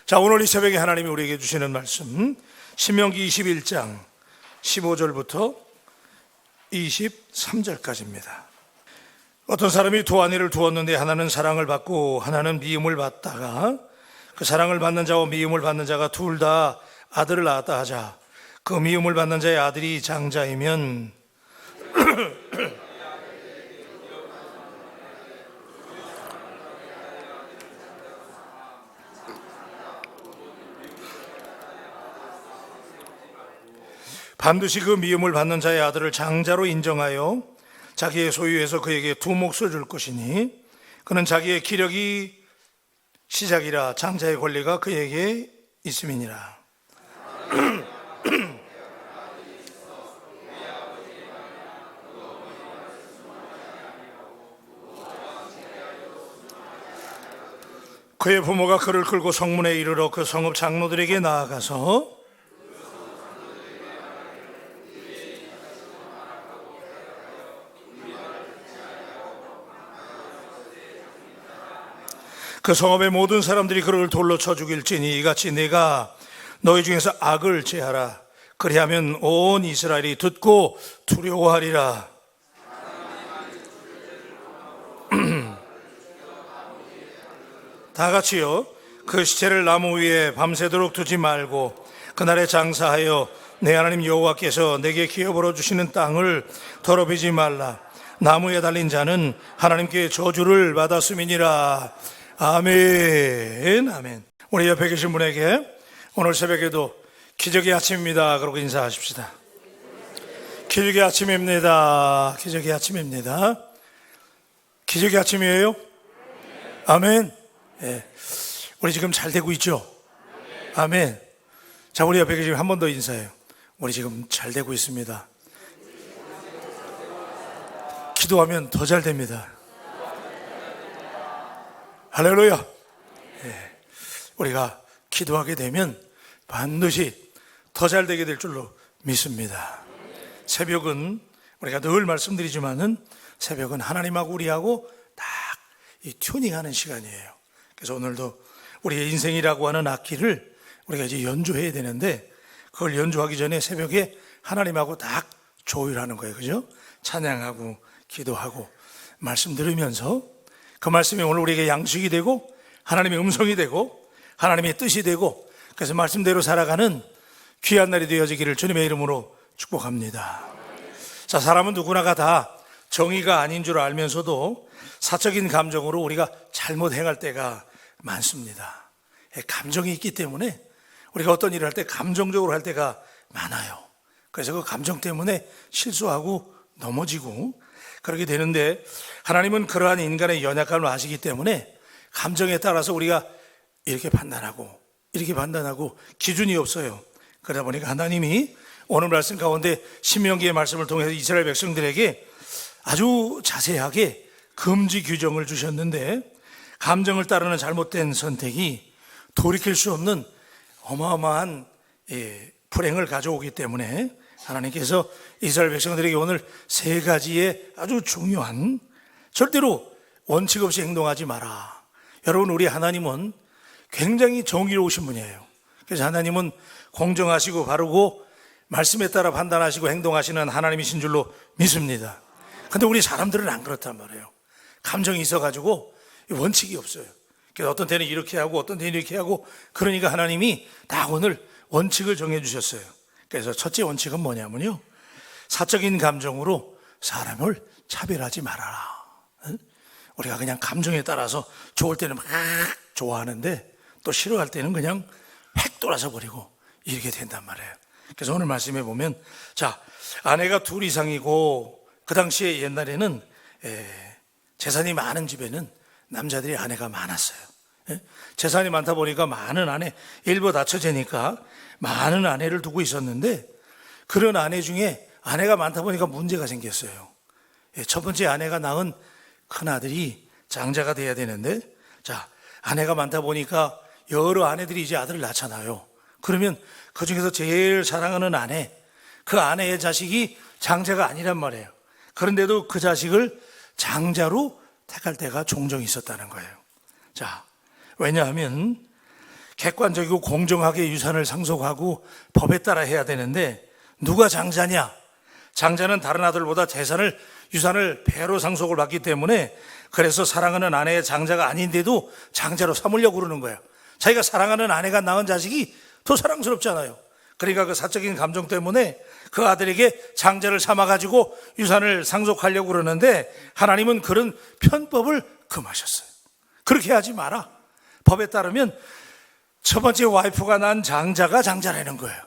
자, 오늘 이 새벽에 하나님이 우리에게 주시는 말씀 신명기 21장 15절부터 23절까지입니다. 어떤 사람이 두 아내를 두었는데 하나는 사랑을 받고 하나는 미움을 받다가 그 사랑을 받는 자와 미움을 받는 자가 둘 다 아들을 낳았다 하자. 그 미움을 받는 자의 아들이 장자이면 반드시 그 미움을 받는 자의 아들을 장자로 인정하여 자기의 소유에서 그에게 두 몫을 줄 것이니 그는 자기의 기력이 시작이라 장자의 권리가 그에게 있음이니라. 그의 부모가 그를 끌고 성문에 이르러 그 성읍 장로들에게 나아가서 그 성읍의 모든 사람들이 그를 돌로 쳐 죽일지니 이같이 내가 너희 중에서 악을 제하라. 그리하면 온 이스라엘이 듣고 두려워하리라. 다 같이요. 그 시체를 나무 위에 밤새도록 두지 말고 그날에 장사하여 내 하나님 여호와께서 내게 기업으로 주시는 땅을 더럽히지 말라. 나무에 달린 자는 하나님께 저주를 받았음이니라. 아멘. 아멘. 우리 옆에 계신 분에게 오늘 새벽에도 기적의 아침입니다 그러고 인사하십시다. 기적의 아침입니다. 기적의 아침입니다. 기적의 아침이에요? 아멘. 네. 우리 지금 잘 되고 있죠? 아멘. 자, 우리 옆에 계시면 한 번 더 인사해요. 우리 지금 잘 되고 있습니다. 기도하면 더 잘 됩니다. 할렐루야. 네. 우리가 기도하게 되면 반드시 더 잘 되게 될 줄로 믿습니다. 새벽은 우리가 늘 말씀드리지만은 새벽은 하나님하고 우리하고 딱 이 튜닝하는 시간이에요. 그래서 오늘도 우리의 인생이라고 하는 악기를 우리가 이제 연주해야 되는데 그걸 연주하기 전에 새벽에 하나님하고 딱 조율하는 거예요. 그죠? 찬양하고 기도하고 말씀 들으면서 그 말씀이 오늘 우리에게 양식이 되고 하나님의 음성이 되고 하나님의 뜻이 되고 그래서 말씀대로 살아가는 귀한 날이 되어지기를 주님의 이름으로 축복합니다. 자, 사람은 누구나가 다 정의가 아닌 줄 알면서도 사적인 감정으로 우리가 잘못 행할 때가 많습니다. 감정이 있기 때문에 우리가 어떤 일을 할 때 감정적으로 할 때가 많아요. 그래서 그 감정 때문에 실수하고 넘어지고 그렇게 되는데 하나님은 그러한 인간의 연약함을 아시기 때문에 감정에 따라서 우리가 이렇게 판단하고 기준이 없어요. 그러다 보니까 하나님이 오늘 말씀 가운데 신명기의 말씀을 통해서 이스라엘 백성들에게 아주 자세하게 금지 규정을 주셨는데 감정을 따르는 잘못된 선택이 돌이킬 수 없는 어마어마한 불행을 가져오기 때문에 하나님께서 이스라엘 백성들에게 오늘 세 가지의 아주 중요한 절대로 원칙 없이 행동하지 마라. 여러분, 우리 하나님은 굉장히 정의로우신 분이에요. 그래서 하나님은 공정하시고 바르고 말씀에 따라 판단하시고 행동하시는 하나님이신 줄로 믿습니다. 근데 우리 사람들은 안 그렇단 말이에요. 감정이 있어가지고 원칙이 없어요. 그래서 어떤 때는 이렇게 하고 어떤 때는 이렇게 하고 그러니까 하나님이 다 오늘 원칙을 정해주셨어요. 그래서 첫째 원칙은 뭐냐면요, 사적인 감정으로 사람을 차별하지 말아라. 우리가 그냥 감정에 따라서 좋을 때는 막 좋아하는데 또 싫어할 때는 그냥 획 돌아서 버리고 이렇게 된단 말이에요. 그래서 오늘 말씀해 보면, 자, 아내가 둘 이상이고 그 당시에 옛날에는 재산이 많은 집에는 남자들이 아내가 많았어요. 재산이 많다 보니까 많은 아내, 일부 다처제니까 많은 아내를 두고 있었는데 그런 아내 중에 아내가 많다 보니까 문제가 생겼어요. 첫 번째 아내가 낳은 큰아들이 장자가 돼야 되는데, 자, 아내가 많다 보니까 여러 아내들이 이제 아들을 낳잖아요. 그러면 그 중에서 제일 사랑하는 아내, 그 아내의 자식이 장자가 아니란 말이에요. 그런데도 그 자식을 장자로 택할 때가 종종 있었다는 거예요. 자, 왜냐하면 객관적이고 공정하게 유산을 상속하고 법에 따라 해야 되는데 누가 장자냐? 장자는 다른 아들보다 유산을 배로 상속을 받기 때문에 그래서 사랑하는 아내의 장자가 아닌데도 장자로 삼으려고 그러는 거예요. 자기가 사랑하는 아내가 낳은 자식이 더 사랑스럽잖아요. 그러니까 그 사적인 감정 때문에 그 아들에게 장자를 삼아가지고 유산을 상속하려고 그러는데 하나님은 그런 편법을 금하셨어요. 그렇게 하지 마라. 법에 따르면 첫 번째 와이프가 낳은 장자가 장자라는 거예요.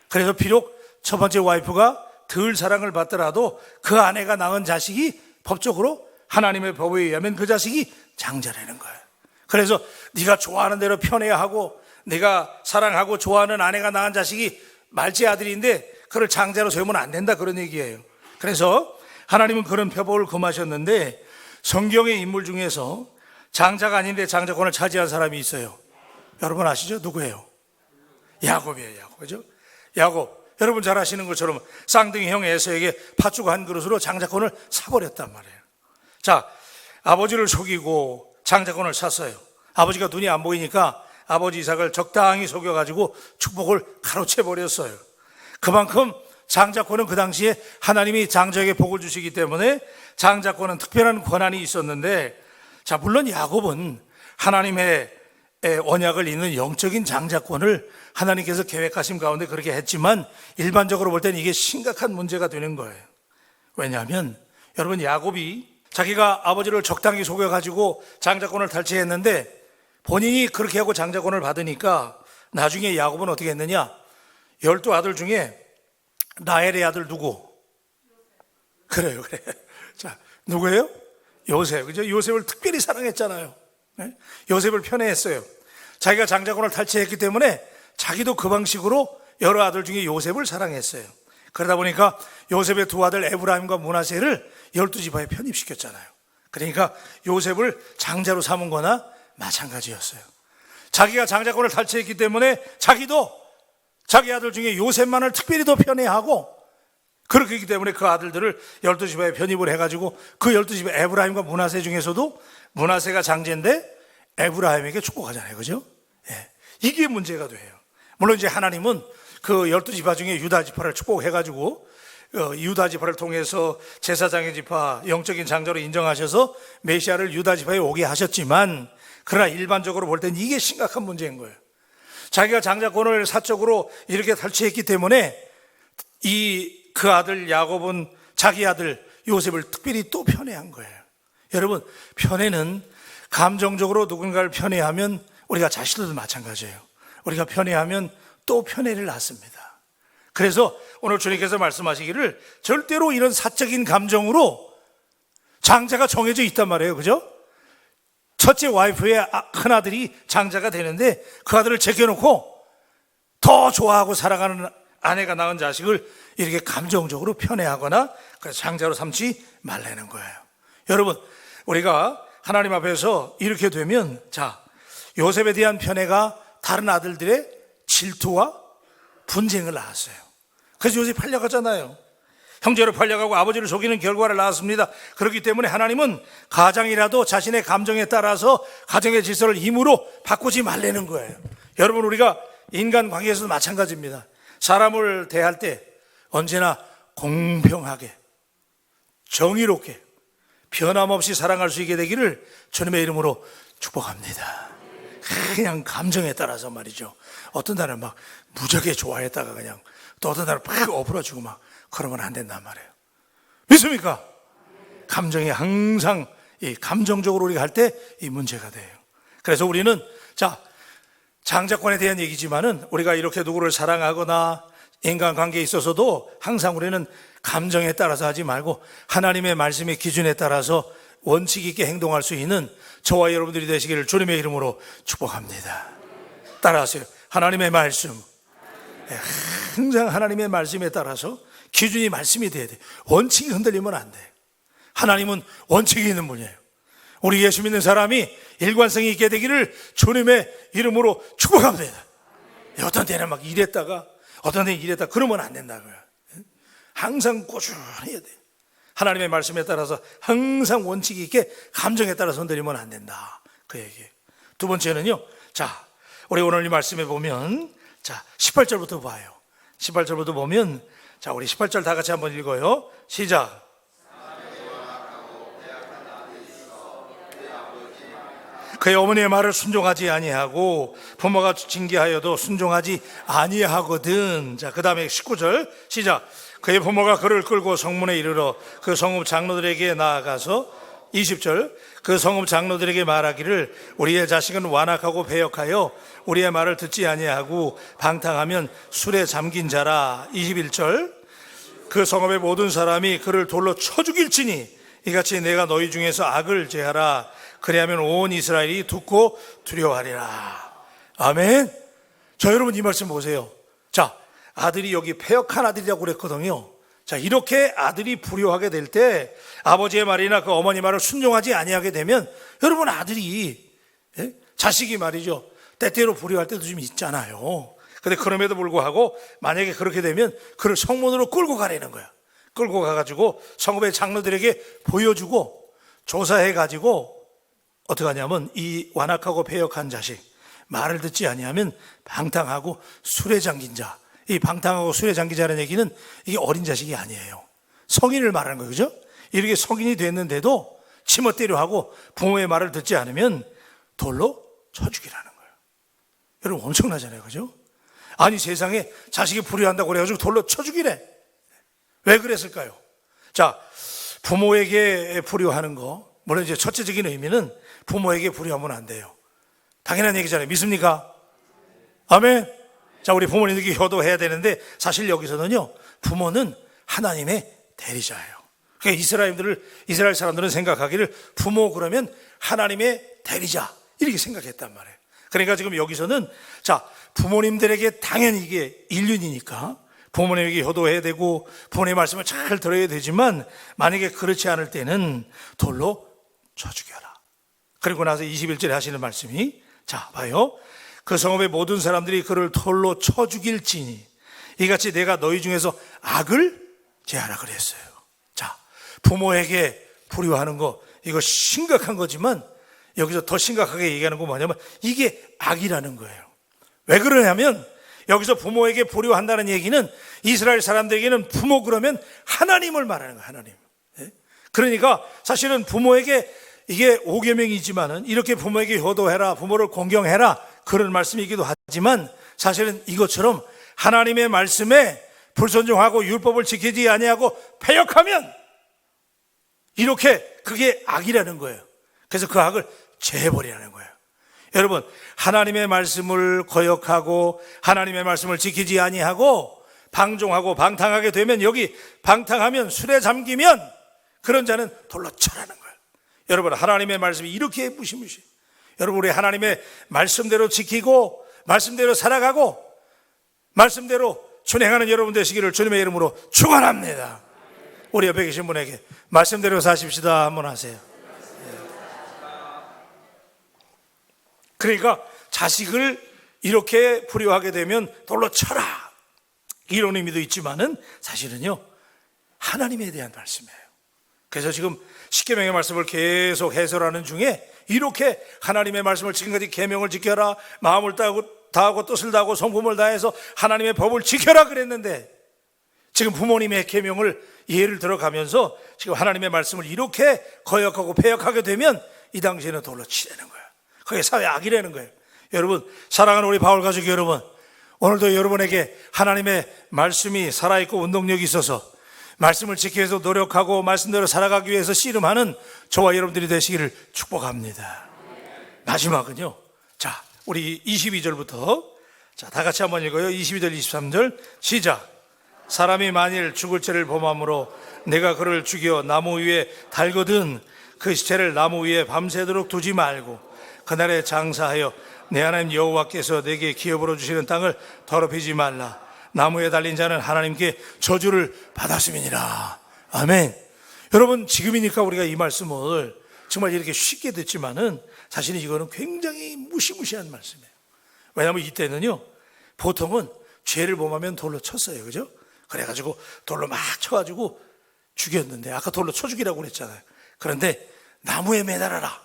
그래서 비록 첫 번째 와이프가 덜 사랑을 받더라도 그 아내가 낳은 자식이 법적으로 하나님의 법에 의하면 그 자식이 장자라는 거예요. 그래서 네가 좋아하는 대로 편해야 하고 네가 사랑하고 좋아하는 아내가 낳은 자식이 말째 아들인데 그걸 장자로 세우면 안 된다, 그런 얘기예요. 그래서 하나님은 그런 편법을 금하셨는데 성경의 인물 중에서 장자가 아닌데 장자권을 차지한 사람이 있어요. 여러분 아시죠? 누구예요? 야곱이에요. 야곱. 그죠? 야곱. 여러분 잘 아시는 것처럼 쌍둥이 형 에서에게 팥죽 한 그릇으로 장자권을 사버렸단 말이에요. 자, 아버지를 속이고 장자권을 샀어요. 아버지가 눈이 안 보이니까 아버지 이삭을 적당히 속여가지고 축복을 가로채 버렸어요. 그만큼 장자권은 그 당시에 하나님이 장자에게 복을 주시기 때문에 장자권은 특별한 권한이 있었는데, 자, 물론 야곱은 하나님의 언약을 잇는 영적인 장자권을 하나님께서 계획하신 가운데 그렇게 했지만 일반적으로 볼 때는 이게 심각한 문제가 되는 거예요. 왜냐하면 여러분, 야곱이 자기가 아버지를 적당히 속여가지고 장자권을 탈취했는데 본인이 그렇게 하고 장자권을 받으니까 나중에 야곱은 어떻게 했느냐? 12아들 중에 라헬의 아들 누구? 그래요. 자, 누구예요? 요셉. 그죠? 요셉을 특별히 사랑했잖아요. 네? 요셉을 편애했어요. 자기가 장자권을 탈취했기 때문에 자기도 그 방식으로 여러 아들 중에 요셉을 사랑했어요. 그러다 보니까 요셉의 두 아들 에브라임과 므낫세를 12지파에 편입시켰잖아요. 그러니까 요셉을 장자로 삼은 거나 마찬가지였어요. 자기가 장자권을 탈취했기 때문에 자기도 자기 아들 중에 요셉만을 특별히 더 편애하고, 그렇기 때문에 그 아들들을 12지파에 편입을 해가지고 그 12지파 에브라임과 므낫세 중에서도 므낫세가 장자인데 에브라임에게 축복하잖아요. 그죠? 예. 이게 문제가 돼요. 물론 이제 하나님은 그 12지파 중에 유다 지파를 축복해가지고 유다 지파를 통해서 제사장의 지파, 영적인 장자로 인정하셔서 메시아를 유다 지파에 오게 하셨지만, 그러나 일반적으로 볼 땐 이게 심각한 문제인 거예요. 자기가 장자권을 사적으로 이렇게 탈취했기 때문에 그 아들 야곱은 자기 아들 요셉을 특별히 또 편애한 거예요. 여러분, 편애는 감정적으로 누군가를 편애하면 우리가 자식들도 마찬가지예요. 우리가 편애하면 또 편애를 낳습니다. 그래서 오늘 주님께서 말씀하시기를 절대로 이런 사적인 감정으로 장자가 정해져 있단 말이에요. 그죠? 첫째 와이프의 큰아들이 장자가 되는데 그 아들을 제껴놓고 더 좋아하고 사랑하는 아내가 낳은 자식을 이렇게 감정적으로 편애하거나 그래서 장자로 삼지 말라는 거예요. 여러분, 우리가 하나님 앞에서 이렇게 되면, 자, 요셉에 대한 편애가 다른 아들들의 질투와 분쟁을 낳았어요. 그래서 요셉이 팔려가잖아요. 형제를 팔려가고 아버지를 속이는 결과를 낳았습니다. 그렇기 때문에 하나님은 가장이라도 자신의 감정에 따라서 가정의 질서를 힘으로 바꾸지 말라는 거예요. 여러분, 우리가 인간 관계에서도 마찬가지입니다. 사람을 대할 때 언제나 공평하게, 정의롭게, 변함없이 사랑할 수 있게 되기를 주님의 이름으로 축복합니다. 그냥 감정에 따라서 말이죠. 어떤 날은 막 무지하게 좋아했다가 그냥 또 어떤 날은 팍 엎어지고 막 그러면 안 된단 말이에요. 믿습니까? 감정이 항상 이 감정적으로 우리가 할 때 이 문제가 돼요. 그래서 우리는, 자, 장자권에 대한 얘기지만은 우리가 이렇게 누구를 사랑하거나 인간관계에 있어서도 항상 우리는 감정에 따라서 하지 말고 하나님의 말씀의 기준에 따라서 원칙 있게 행동할 수 있는 저와 여러분들이 되시기를 주님의 이름으로 축복합니다. 따라하세요. 하나님의 말씀. 항상 하나님의 말씀에 따라서 기준이 말씀이 돼야 돼. 원칙이 흔들리면 안 돼. 하나님은 원칙이 있는 분이에요. 우리 예수 믿는 사람이 일관성이 있게 되기를 주님의 이름으로 축복합니다. 어떤 때는 막 이랬다가 어떤 때는 이랬다 그러면 안 된다고요. 항상 꾸준해야 돼. 하나님의 말씀에 따라서 항상 원칙이 있게 감정에 따라서 흔들리면 안 된다. 그 얘기예요. 두 번째는요, 자, 우리 오늘 이 말씀에 보면, 자, 18절부터 봐요. 18절부터 보면, 자, 우리 18절 다 같이 한번 읽어요. 시작. 그의 어머니의 말을 순종하지 아니하고 부모가 징계하여도 순종하지 아니하거든. 자, 그 다음에 19절 시작. 그의 부모가 그를 끌고 성문에 이르러 그 성읍 장로들에게 나아가서 20절 그 성읍 장로들에게 말하기를 우리의 자식은 완악하고 배역하여 우리의 말을 듣지 아니하고 방탕하면 술에 잠긴 자라. 21절 그 성읍의 모든 사람이 그를 돌로 쳐 죽일지니 이같이 내가 너희 중에서 악을 제하라. 그리하면 온 이스라엘이 듣고 두려워하리라. 아멘. 자, 여러분 이 말씀 보세요. 자, 아들이 여기 패역한 아들이라고 그랬거든요. 자, 이렇게 아들이 불효하게 될 때 아버지의 말이나 그 어머니 말을 순종하지 아니하게 되면 여러분 아들이 자식이 말이죠, 때때로 불효할 때도 좀 있잖아요. 근데 그럼에도 불구하고 만약에 그렇게 되면 그를 성문으로 끌고 가라는 거야. 끌고 가가지고 성읍의 장로들에게 보여주고 조사해가지고 어떻게 하냐면 이 완악하고 패역한 자식 말을 듣지 아니하면 방탕하고 술에 잠긴 자. 이 방탕하고 술에 잠긴 자라는 얘기는 이게 어린 자식이 아니에요. 성인을 말하는 거예요. 그죠? 이렇게 성인이 됐는데도 치멋대로 하고 부모의 말을 듣지 않으면 돌로 쳐 죽이라는 거예요. 여러분 엄청나잖아요. 그죠? 아니 세상에 자식이 불효한다고 그래가지고 돌로 쳐 죽이래. 왜 그랬을까요? 자, 부모에게 불효하는 거, 물론 이제 첫째적인 의미는 부모에게 불효하면 안 돼요. 당연한 얘기잖아요. 믿습니까? 아멘. 자, 우리 부모님들께 효도해야 되는데 사실 여기서는요, 부모는 하나님의 대리자예요. 그러니까 이스라엘 사람들은 생각하기를 부모 그러면 하나님의 대리자 이렇게 생각했단 말이에요. 그러니까 지금 여기서는 자, 부모님들에게 당연히 이게 인륜이니까 부모님에게 효도해야 되고 부모님의 말씀을 잘 들어야 되지만 만약에 그렇지 않을 때는 돌로 쳐 죽여라. 그리고 나서 21절에 하시는 말씀이, 자 봐요. 그 성읍의 모든 사람들이 그를 돌로 쳐 죽일지니 이같이 내가 너희 중에서 악을 제하라 그랬어요. 자, 부모에게 불효하는 거 이거 심각한 거지만 여기서 더 심각하게 얘기하는 건 뭐냐면 이게 악이라는 거예요. 왜 그러냐면 여기서 부모에게 불효한다는 얘기는 이스라엘 사람들에게는 부모 그러면 하나님을 말하는 거예요. 하나님. 그러니까 사실은 부모에게 이게 5계명이지만은 이렇게 부모에게 효도해라, 부모를 공경해라 그런 말씀이기도 하지만 사실은 이것처럼 하나님의 말씀에 불순종하고 율법을 지키지 아니하고 패역하면 이렇게 그게 악이라는 거예요. 그래서 그 악을 제해버리라는 거예요. 여러분 하나님의 말씀을 거역하고 하나님의 말씀을 지키지 아니하고 방종하고 방탕하게 되면 여기 방탕하면 술에 잠기면 그런 자는 돌로 쳐라는 거예요. 여러분 하나님의 말씀이 이렇게 무시무시. 여러분 우리 하나님의 말씀대로 지키고 말씀대로 살아가고 말씀대로 준행하는 여러분 되시기를 주님의 이름으로 축원합니다. 우리 옆에 계신 분에게 말씀대로 사십시다 한번 하세요. 그러니까 자식을 이렇게 불효하게 되면 돌로 쳐라 이런 의미도 있지만은 사실은요 하나님에 대한 말씀이에요. 그래서 지금 십계명의 말씀을 계속 해설하는 중에 이렇게 하나님의 말씀을 지금까지 계명을 지켜라, 마음을 다하고 뜻을 다하고 성품을 다해서 하나님의 법을 지켜라 그랬는데 지금 부모님의 계명을 예를 들어가면서 지금 하나님의 말씀을 이렇게 거역하고 패역하게 되면 이 당시에는 돌로 치라는 거예요. 그게 사회 악이라는 거예요. 여러분 사랑하는 우리 바울 가족 여러분, 오늘도 여러분에게 하나님의 말씀이 살아있고 운동력이 있어서 말씀을 지키기 위해서 노력하고 말씀대로 살아가기 위해서 씨름하는 저와 여러분들이 되시기를 축복합니다. 마지막은요, 자 우리 22절부터 자 다 같이 한번 읽어요. 22절 23절 시작. 사람이 만일 죽을 죄를 범함으로 내가 그를 죽여 나무 위에 달거든 그 시체를 나무 위에 밤새도록 두지 말고 그날에 장사하여 내 하나님 여호와께서 내게 기업으로 주시는 땅을 더럽히지 말라. 나무에 달린 자는 하나님께 저주를 받았음이니라. 아멘. 여러분 지금이니까 우리가 이 말씀을 정말 이렇게 쉽게 듣지만은 사실은 이거는 굉장히 무시무시한 말씀이에요. 왜냐하면 이때는요 보통은 죄를 범하면 돌로 쳤어요. 그죠? 그래가지고 돌로 막 쳐가지고 죽였는데 아까 돌로 쳐 죽이라고 그랬잖아요. 그런데 나무에 매달아라.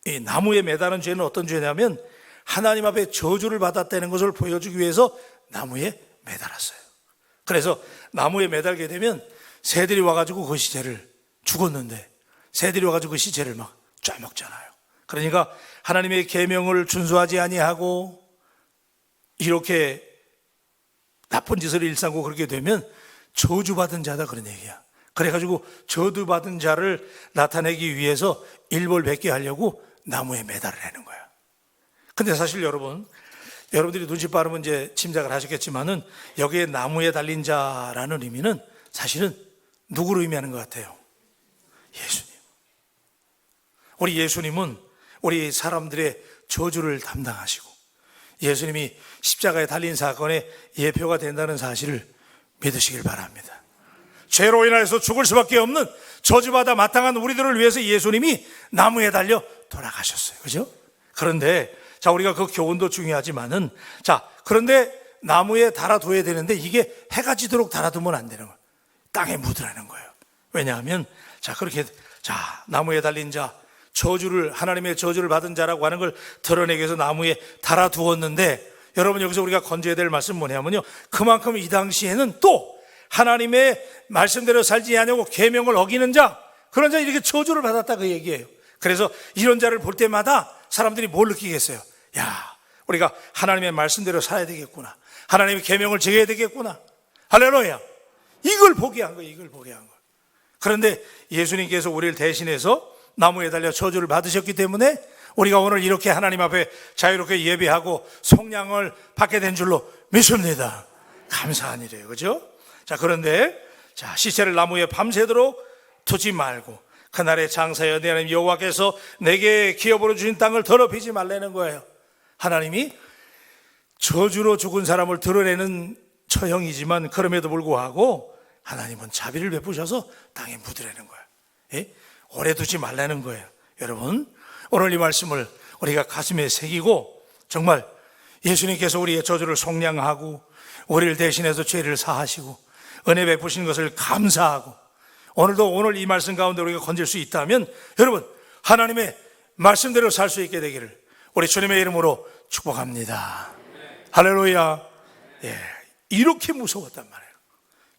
이 나무에 매다는 죄는 어떤 죄냐면 하나님 앞에 저주를 받았다는 것을 보여주기 위해서 나무에 매달았어요. 그래서 나무에 매달게 되면 새들이 와가지고 그 시체를, 죽었는데 새들이 와가지고 그 시체를 막 쪄먹잖아요. 그러니까 하나님의 계명을 준수하지 아니하고 이렇게 나쁜 짓을 일삼고 그렇게 되면 저주받은 자다, 그런 얘기야. 그래가지고 저주받은 자를 나타내기 위해서 일벌백계 하려고 나무에 매달으라는 거야. 근데 사실 여러분들이 눈치 빠르면 이제 짐작을 하셨겠지만은 여기에 나무에 달린 자라는 의미는 사실은 누구를 의미하는 것 같아요? 예수님. 우리 예수님은 우리 사람들의 저주를 담당하시고 예수님이 십자가에 달린 사건의 예표가 된다는 사실을 믿으시길 바랍니다. 죄로 인하여서 죽을 수밖에 없는 저주받아 마땅한 우리들을 위해서 예수님이 나무에 달려 돌아가셨어요. 그죠? 그런데 자, 우리가 그 교훈도 중요하지만은, 자, 그런데 나무에 달아둬야 되는데 이게 해가 지도록 달아두면 안 되는 거예요. 땅에 묻으라는 거예요. 왜냐하면 자, 그렇게 자, 나무에 달린 자, 하나님의 저주를 받은 자라고 하는 걸 드러내기 위해서 나무에 달아두었는데, 여러분 여기서 우리가 건져야 될 말씀은 뭐냐면요, 그만큼 이 당시에는 또 하나님의 말씀대로 살지 않냐고 계명을 어기는 자, 그런 자 이렇게 저주를 받았다, 그 얘기예요. 그래서 이런 자를 볼 때마다 사람들이 뭘 느끼겠어요? 야, 우리가 하나님의 말씀대로 살아야 되겠구나, 하나님의 계명을 지켜야 되겠구나, 할렐루야. 이걸 보게 한 거예요. 이걸 보게 한 거예요. 그런데 예수님께서 우리를 대신해서 나무에 달려 저주를 받으셨기 때문에 우리가 오늘 이렇게 하나님 앞에 자유롭게 예배하고 속량을 받게 된 줄로 믿습니다. 감사한 일이에요. 그죠? 자, 그런데 자, 시체를 나무에 밤새도록 두지 말고 그날의 장사에 하나님 여호와께서 내게 기업으로 주신 땅을 더럽히지 말라는 거예요. 하나님이 저주로 죽은 사람을 드러내는 처형이지만 그럼에도 불구하고 하나님은 자비를 베푸셔서 땅에 묻으라는 거예요. 예? 오래 두지 말라는 거예요. 여러분, 오늘 이 말씀을 우리가 가슴에 새기고 정말 예수님께서 우리의 저주를 속량하고 우리를 대신해서 죄를 사하시고 은혜 베푸신 것을 감사하고 오늘 이 말씀 가운데 우리가 건질 수 있다면 여러분, 하나님의 말씀대로 살 수 있게 되기를 우리 주님의 이름으로 축복합니다. 할렐루야. 예, 이렇게 무서웠단 말이에요.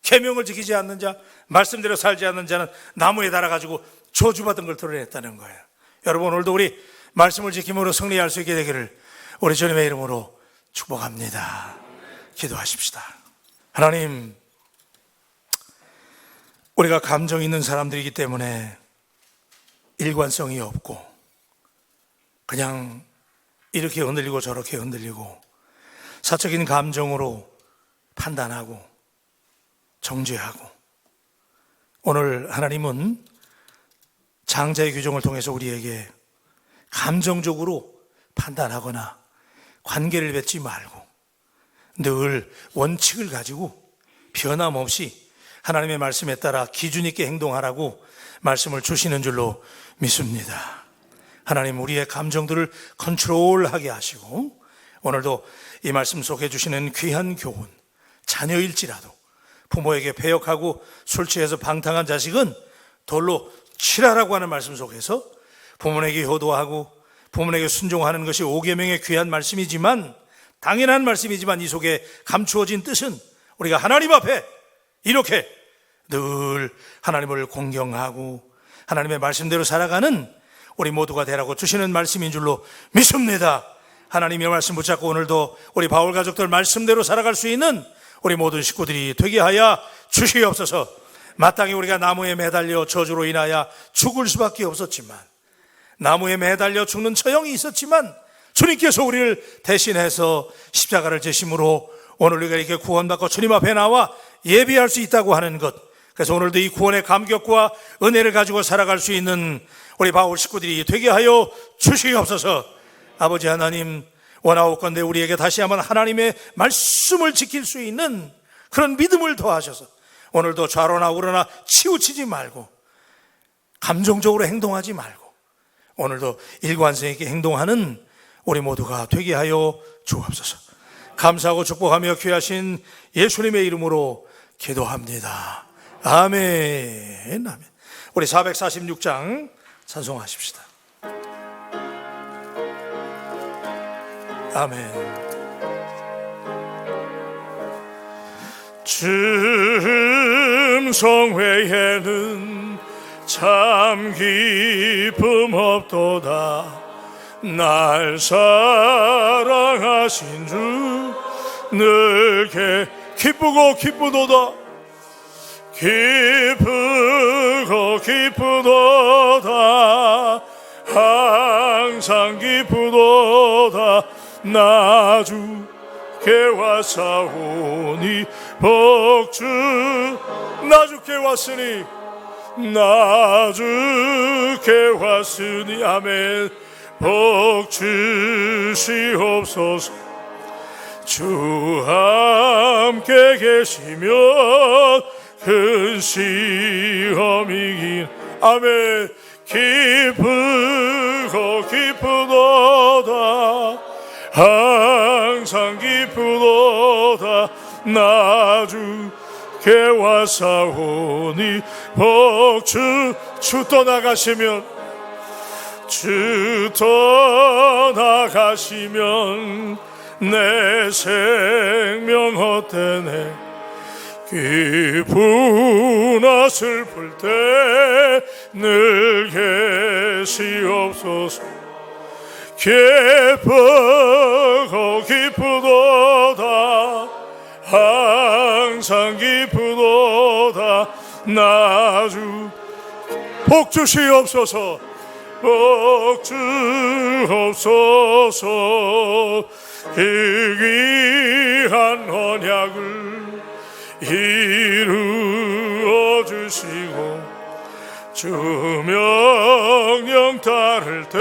계명을 지키지 않는 자, 말씀대로 살지 않는 자는 나무에 달아가지고 저주받은 걸 드러냈다는 거예요. 여러분, 오늘도 우리 말씀을 지킴으로 승리할 수 있게 되기를 우리 주님의 이름으로 축복합니다. 기도하십시다. 하나님, 우리가 감정 있는 사람들이기 때문에 일관성이 없고 그냥 이렇게 흔들리고 저렇게 흔들리고 사적인 감정으로 판단하고 정죄하고, 오늘 하나님은 장자의 규정을 통해서 우리에게 감정적으로 판단하거나 관계를 맺지 말고 늘 원칙을 가지고 변함없이 하나님의 말씀에 따라 기준 있게 행동하라고 말씀을 주시는 줄로 믿습니다. 하나님, 우리의 감정들을 컨트롤하게 하시고 오늘도 이 말씀 속에 주시는 귀한 교훈, 자녀일지라도 부모에게 배역하고 술 취해서 방탕한 자식은 돌로 치라라고 하는 말씀 속에서 부모에게 효도하고 부모에게 순종하는 것이 5계명의 귀한 말씀이지만, 당연한 말씀이지만 이 속에 감추어진 뜻은 우리가 하나님 앞에 이렇게 늘 하나님을 공경하고 하나님의 말씀대로 살아가는 우리 모두가 되라고 주시는 말씀인 줄로 믿습니다. 하나님의 말씀 붙잡고 오늘도 우리 바울 가족들 말씀대로 살아갈 수 있는 우리 모든 식구들이 되게 하여 주시옵소서. 마땅히 우리가 나무에 매달려 저주로 인하여 죽을 수밖에 없었지만, 나무에 매달려 죽는 처형이 있었지만 주님께서 우리를 대신해서 십자가를 지심으로 오늘 우리가 이렇게 구원받고 주님 앞에 나와 예배할 수 있다고 하는 것, 그래서 오늘도 이 구원의 감격과 은혜를 가지고 살아갈 수 있는 우리 바울 식구들이 되게 하여 주시옵소서. 아버지 하나님, 원하옵건대 우리에게 다시 한번 하나님의 말씀을 지킬 수 있는 그런 믿음을 더하셔서 오늘도 좌로나 우로나 치우치지 말고 감정적으로 행동하지 말고 오늘도 일관성 있게 행동하는 우리 모두가 되게 하여 주옵소서. 감사하고 축복하며 귀하신 예수님의 이름으로 기도합니다. 아멘. 아멘. 우리 446장 찬송하십시다. 아멘. 성회에는 참 기쁨 없도다. 날 사랑하신 주 늘 기쁘고 기쁘도다. 기쁘고 기쁘도다. 항상 기쁘도다. 나 주께 왔사오니 복주. 나 주께 왔으니, 나 주께 왔으니, 아멘. 복 주시옵소서. 주 함께 계시면 큰 시험이긴, 아멘. 기쁘고 기쁘도다. 항상 기쁘도다. 나 주께 왔사오니 복주. 주 떠나가시면, 주 떠나가시면 내 생명 헛되네. 기쁘나 슬플 때 늘 계시옵소서. 기쁘고 기쁘도다. 항상 기쁘도다. 나 주 복 주시옵소서. 복 주옵소서. 그 귀한 언약을 이루어 주시고 주 명령 따를 때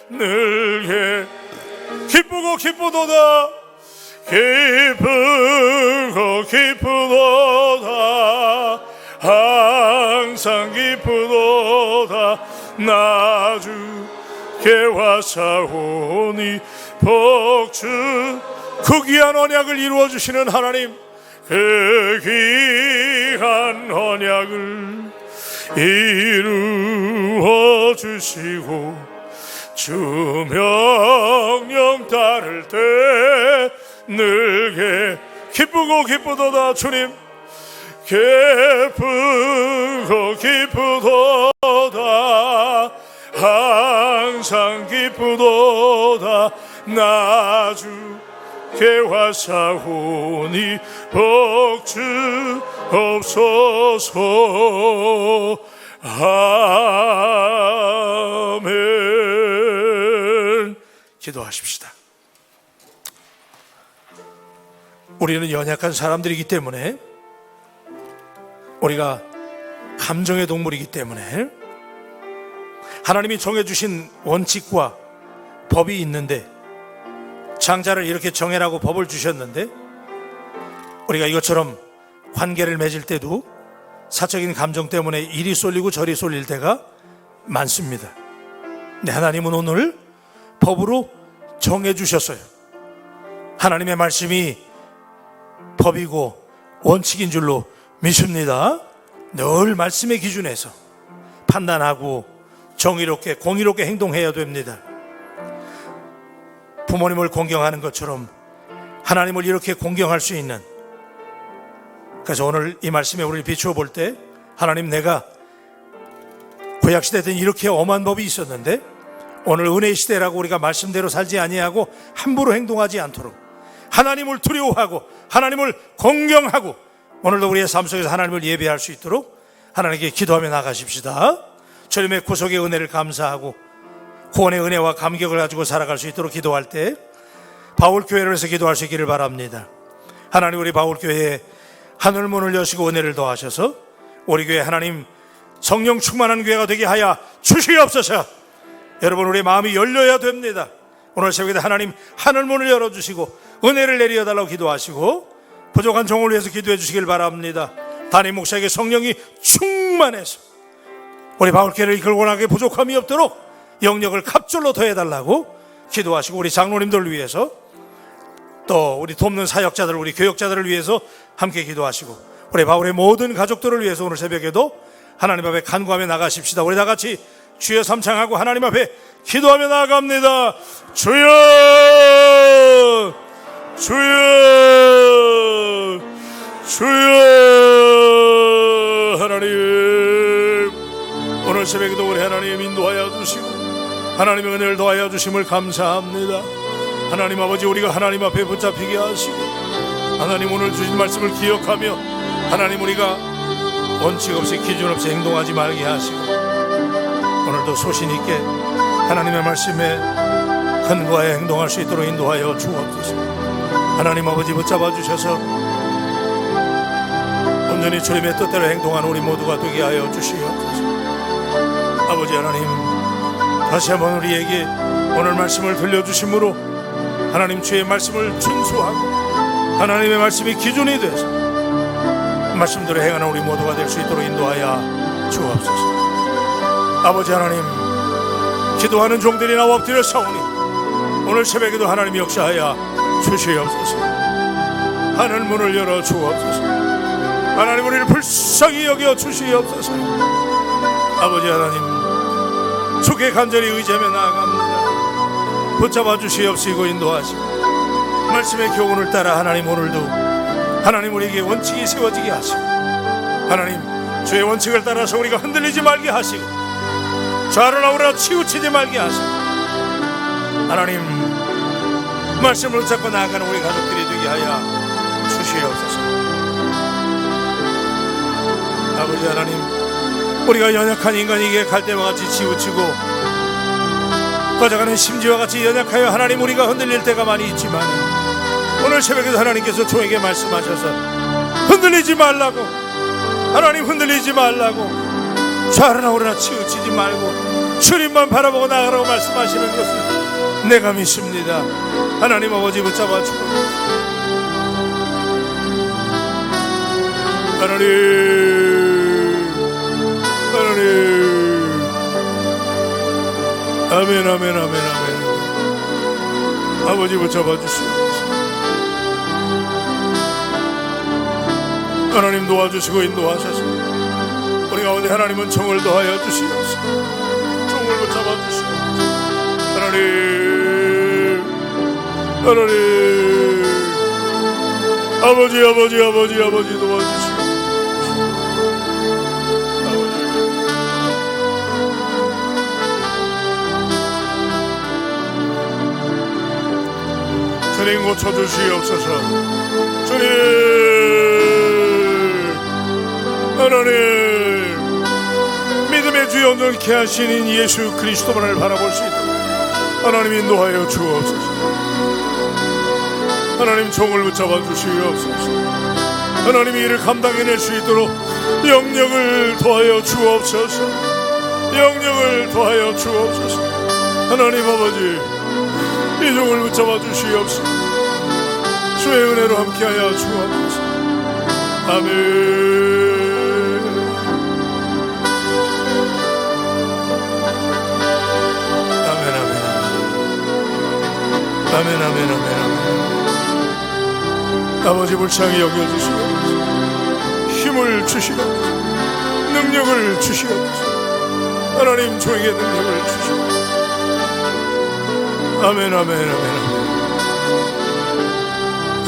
늘 기쁘고 기쁘도다. 기쁘고 기쁘도다. 항상 기쁘도다. 나 주께 왔사오니 복주. 그 귀한 언약을 이루어 주시는 하나님, 그 귀한 언약을 이루어 주시고 주 명령 따를 때 늘 기쁘고 기쁘도다. 주님, 기쁘고 기쁘도다. 항상 기쁘도다. 나 주께 왔사오니 복 주옵소서. 아멘. 기도하십시다. 우리는 연약한 사람들이기 때문에, 우리가 감정의 동물이기 때문에 하나님이 정해주신 원칙과 법이 있는데, 장자를 이렇게 정해라고 법을 주셨는데, 우리가 이것처럼 관계를 맺을 때도 사적인 감정 때문에 이리 쏠리고 저리 쏠릴 때가 많습니다. 근데 하나님은 오늘 법으로 정해주셨어요. 하나님의 말씀이 법이고 원칙인 줄로 믿습니다. 늘 말씀의 기준에서 판단하고 정의롭게 공의롭게 행동해야 됩니다. 부모님을 공경하는 것처럼 하나님을 이렇게 공경할 수 있는, 그래서 오늘 이 말씀에 우리를 비추어 볼 때, 하나님, 내가 구약시대 때는 이렇게 엄한 법이 있었는데 오늘 은혜의 시대라고 우리가 말씀대로 살지 아니하고 함부로 행동하지 않도록 하나님을 두려워하고 하나님을 공경하고 오늘도 우리의 삶 속에서 하나님을 예배할 수 있도록 하나님께 기도하며 나가십시다. 주님의 구속의 은혜를 감사하고 구원의 은혜와 감격을 가지고 살아갈 수 있도록 기도할 때 바울교회를 해서 기도할 수 있기를 바랍니다. 하나님, 우리 바울교회에 하늘문을 여시고 은혜를 더하셔서 우리 교회 하나님 성령 충만한 교회가 되게 하여 주시옵소서. 여러분, 우리의 마음이 열려야 됩니다. 오늘 새벽에 하나님 하늘문을 열어주시고 은혜를 내려달라고 기도하시고 부족한 종을 위해서 기도해 주시길 바랍니다. 담임 목사에게 성령이 충만해서 우리 바울교회를 이끌고 나가게 부족함이 없도록 영역을 갑절로 더해달라고 기도하시고, 우리 장로님들을 위해서 또 우리 돕는 사역자들, 우리 교역자들을 위해서 함께 기도하시고 우리 바울의 모든 가족들을 위해서 오늘 새벽에도 하나님 앞에 간구하며 나가십시다. 우리 다 같이 주여 삼창하고 하나님 앞에 기도하며 나아갑니다. 주여, 주여, 주여. 하나님, 오늘 새벽에도 우리 하나님 인도하여 주시고 하나님의 은혜를 더하여 주심을 감사합니다. 하나님 아버지, 우리가 하나님 앞에 붙잡히게 하시고 하나님 오늘 주신 말씀을 기억하며 하나님 우리가 원칙 없이 기준 없이 행동하지 말게 하시고 오늘도 소신 있게 하나님의 말씀에 근거하여 행동할 수 있도록 인도하여 주옵소서. 하나님 아버지, 붙잡아 주셔서 온전히 주님의 뜻대로 행동하는 우리 모두가 되게 하여 주시옵소서. 아버지 하나님, 다시 한번 우리에게 오늘 말씀을 들려주심으로 하나님 주의 말씀을 준수하고 하나님의 말씀이 기준이 되어서 말씀대로 행하는 우리 모두가 될 수 있도록 인도하여 주옵소서. 아버지 하나님, 기도하는 종들이 나와 엎드려 사오니 오늘 새벽에도 하나님 역사하여 주시옵소서. 하늘 문을 열어 주옵소서. 하나님, 우리를 불쌍히 여겨 주시옵소서. 아버지 하나님, 주께 간절히 의지하며 나아갑니다. 붙잡아 주시옵시고 인도하시고 말씀의 교훈을 따라 하나님 오늘도 하나님 우리에게 원칙이 세워지게 하시고 하나님 주의 원칙을 따라서 우리가 흔들리지 말게 하시고 좌를 우러러 치우치지 말게 하시고 하나님 말씀을 붙잡고 나아가는 우리 가족들이 되게 하여 주시옵소서. 아버지 하나님, 우리가 연약한 인간에게 갈대와 같이 치우치고 꺼져가는 심지와 같이 연약하여 하나님 우리가 흔들릴 때가 많이 있지만 오늘 새벽에도 하나님께서 저에게 말씀하셔서 흔들리지 말라고, 하나님 흔들리지 말라고, 좌르나 우르나 치우치지 말고 주님만 바라보고 나가라고 말씀하시는 것을 내가 믿습니다. 하나님 아버지, 붙잡아 주고 하나님, 하나님, 아멘, 아멘, 아멘, 아멘. 아버지 붙잡아 주시옵소서. 하나님 도와주시고 인도하셔서 우리 가운데 하나님은 정을 더하여 주시옵소서. 정을 붙잡아 주시옵소서. 하나님, 하나님, 아버지, 아버지, 아버지, 아버지 도와주시옵소서. 주님 고쳐주시옵소서. 주님, 하나님, 믿음의 주 온전케 하시는 예수 그리스도만을 바라볼 수 있도록 하나님 인도하여 주옵소서. 하나님 종을 붙잡아 주시옵소서. 하나님이 이를 감당해낼 수 있도록 영역을 더하여 주옵소서. 영역을 더하여 주옵소서. 하나님 아버지, 이 종을 붙잡아 주시옵소서. 주의 은혜로 함께하여 주옵소서. 아멘. 아멘, 아멘, 아멘, 아멘, 아멘, 아멘. 아버지 불쌍히 여겨주시옵소서. 힘을 주시옵소서. 능력을 주시옵소서. 하나님 저에게 능력을 주시옵소서. 아멘, 아멘, 아멘,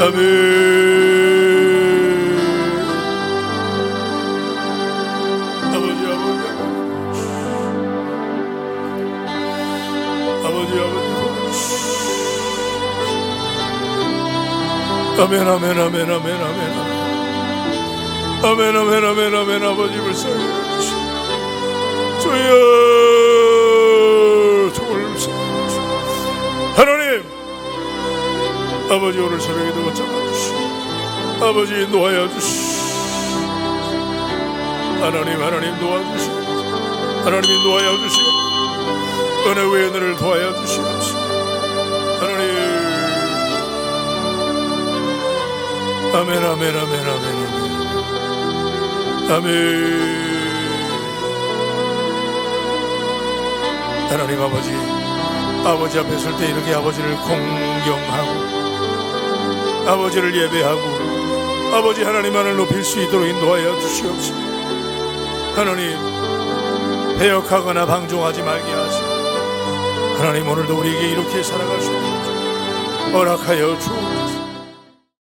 아멘, 아멘. 아버지, 아버지, 아버지, 아버지, 아멘, 아멘, 아멘, 아멘, 아멘, 아멘, 아멘, 아멘, 아멘, 아멘. 아버지 불쌍히 여겨주시옵소서. 주여, 정을 불쌍히 하나님, 아버지 오늘 새벽에도 붙잡아 주시고 아버지 인도하여 주시고 하나님, 하나님 도와주시고 하나님 인도하여 주시고 은혜 위에 은혜를 도하여 주시옵소서. 하나님, 아멘, 아멘, 아멘, 아멘, 아멘, 아멘. 하나님 아버지, 아버지 앞에 설 때 이렇게 아버지를 공경하고 아버지를 예배하고 아버지 하나님만을 높일 수 있도록 인도하여 주시옵소서. 하나님, 배역하거나 방종하지 말게 하시고 하나님, 오늘도 우리에게 이렇게 살아갈 수 있도록 허락하여 주옵소서.